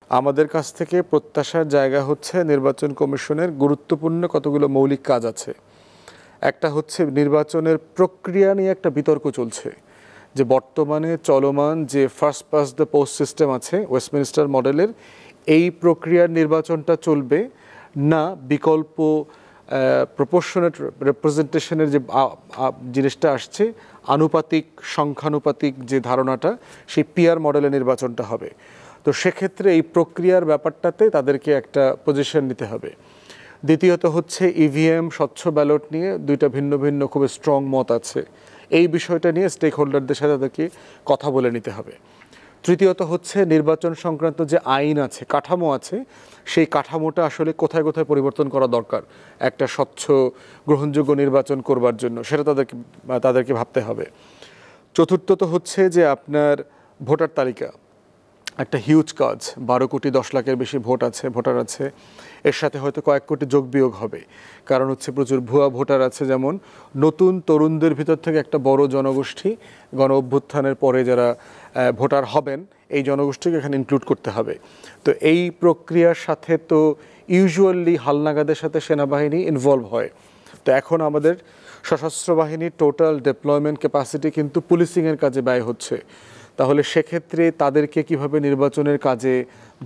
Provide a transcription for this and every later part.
আমাদের কাছ থেকে প্রত্যাশার জায়গা হচ্ছে নির্বাচন কমিশনের গুরুত্বপূর্ণ কতগুলো মৌলিক কাজ আছে। একটা হচ্ছে নির্বাচনের প্রক্রিয়া নিয়ে একটা বিতর্ক চলছে, যে বর্তমানে চলমান যে first past the post system আছে ওয়েস্টমিনিস্টার মডেলের, এই প্রক্রিয়ার নির্বাচনটা চলবে না বিকল্প প্রপোর্শনেট রিপ্রেজেন্টেশনের যে জিনিসটা আসছে, আনুপাতিক সংখ্যানুপাতিক যে ধারণাটা, সেই পিআর মডেলের নির্বাচনটা হবে। তো সেক্ষেত্রে এই প্রক্রিয়ার ব্যাপারটাতে তাদেরকে একটা পজিশন নিতে হবে। দ্বিতীয়ত হচ্ছে ইভিএম স্বচ্ছ ব্যালট নিয়ে দুইটা ভিন্ন ভিন্ন খুব স্ট্রং মত আছে, এই বিষয়টা নিয়ে স্টেক হোল্ডারদের সাথে তাদেরকে কথা বলে নিতে হবে। তৃতীয়ত হচ্ছে নির্বাচন সংক্রান্ত যে আইন আছে, কাঠামো আছে, সেই কাঠামোটা আসলে কোথায় কোথায় পরিবর্তন করা দরকার একটা স্বচ্ছ গ্রহণযোগ্য নির্বাচন করবার জন্য, সেটা তাদেরকে ভাবতে হবে। চতুর্থত হচ্ছে যে আপনার ভোটার তালিকা একটা হিউজ কাজ, 12 কোটি 10 লাখের বেশি ভোটার আছে, এর সাথে হয়তো কয়েক কোটি যোগ বিয়োগ হবে, কারণ হচ্ছে প্রচুর ভুয়া ভোটার আছে। যেমন নতুন তরুণদের ভিতর থেকে একটা বড় জনগোষ্ঠী গণ অভ্যুত্থানের পরে যারা ভোটার হবেন, এই জনগোষ্ঠীকে এখানে ইনক্লুড করতে হবে। তো এই প্রক্রিয়ার সাথে তো ইউজুয়ালি হালনাগাদের সাথে সেনাবাহিনী ইনভলভ হয়। তো এখন আমাদের সশস্ত্র বাহিনীর টোটাল ডেপ্লয়মেন্ট ক্যাপাসিটি কিন্তু পুলিশিংয়ের কাজে ব্যয় হচ্ছে। তাহলে সেক্ষেত্রে তাদেরকে কিভাবে নির্বাচনের কাজে,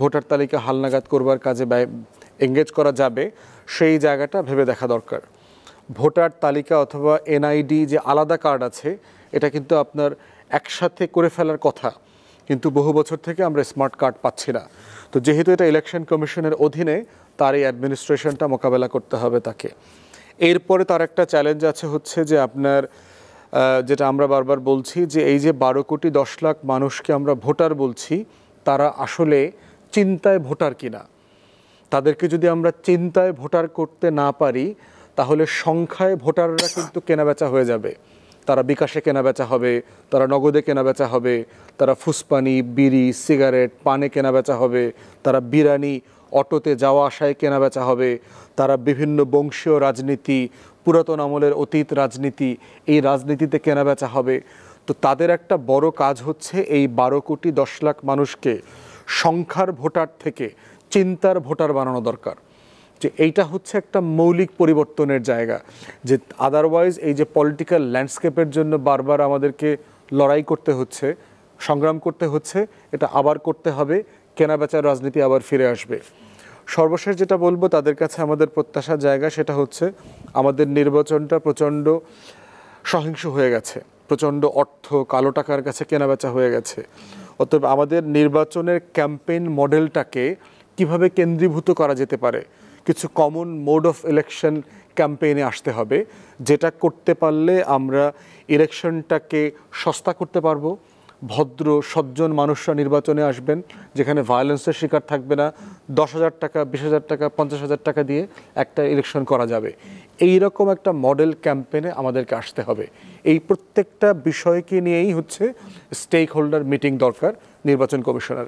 ভোটার তালিকা হালনাগাদ করবার কাজে এঙ্গেজ করা যাবে, সেই জায়গাটা ভেবে দেখা দরকার। ভোটার তালিকা অথবা এনআইডি যে আলাদা কার্ড আছে, এটা কিন্তু আপনার একসাথে করে ফেলার কথা, কিন্তু বহু বছর থেকে আমরা স্মার্ট কার্ড পাচ্ছি না। তো যেহেতু এটা ইলেকশন কমিশনের অধীনে, তার এই অ্যাডমিনিস্ট্রেশনটা মোকাবেলা করতে হবে তাকে। এরপরে তার একটা চ্যালেঞ্জ আছে হচ্ছে যে আপনার যেটা আমরা বারবার বলছি, যে এই যে 12 কোটি 10 লাখ মানুষকে আমরা ভোটার বলছি, তারা আসলে চিন্তায় ভোটার কিনা। তাদেরকে যদি আমরা চিন্তায় ভোটার করতে না পারি, তাহলে সংখ্যায় ভোটাররা কিন্তু কেনাবেচা হয়ে যাবে। তারা বিকাশে কেনাবেচা হবে, তারা নগদে কেনাবেচা হবে, তারা ফুসপানি, বিড়ি, সিগারেট, পানে কেনাবেচা হবে, তারা বিরানি, অটোতে যাওয়া আসায় কেনাবেচা হবে, তারা বিভিন্ন বংশীয় রাজনীতি, পুরাতন আমলের অতীত রাজনীতি, এই রাজনীতিতে কেনাবেচা হবে। তো তাদের একটা বড় কাজ হচ্ছে এই 12 কোটি 10 লাখ মানুষকে সংখ্যার ভোটার থেকে চিন্তার ভোটার বানানো দরকার। যে এইটা হচ্ছে একটা মৌলিক পরিবর্তনের জায়গা, যে আদারওয়াইজ এই যে পলিটিক্যাল ল্যান্ডস্কেপের জন্য বারবার আমাদেরকে লড়াই করতে হচ্ছে, সংগ্রাম করতে হচ্ছে, এটা আবার করতে হবে, কেনাবেচার রাজনীতি আবার ফিরে আসবে। সর্বশেষ যেটা বলবো তাদের কাছে আমাদের প্রত্যাশার জায়গা, সেটা হচ্ছে আমাদের নির্বাচনটা প্রচণ্ড সহিংস হয়ে গেছে, প্রচণ্ড অর্থ কালো টাকার কাছে কেনাবেচা হয়ে গেছে। অতএব আমাদের নির্বাচনের ক্যাম্পেইন মডেলটাকে কিভাবে কেন্দ্রীভূত করা যেতে পারে, কিছু কমন মোড অফ ইলেকশন ক্যাম্পেইনে আসতে হবে, যেটা করতে পারলে আমরা ইলেকশনটাকে সস্তা করতে পারবো। ভদ্র সজ্জন মানুষরা নির্বাচনে আসবেন, যেখানে ভায়োলেন্সের শিকার থাকবে না। 10,000 টাকা, 20,000 টাকা, 50,000 টাকা দিয়ে একটা ইলেকশন করা যাবে। এই রকম একটা মডেল ক্যাম্পেইনে আমাদেরকে আসতে হবে। এই প্রত্যেকটা বিষয়কে নিয়েই হচ্ছে স্টেক হোল্ডার মিটিং দরকার নির্বাচন কমিশনার।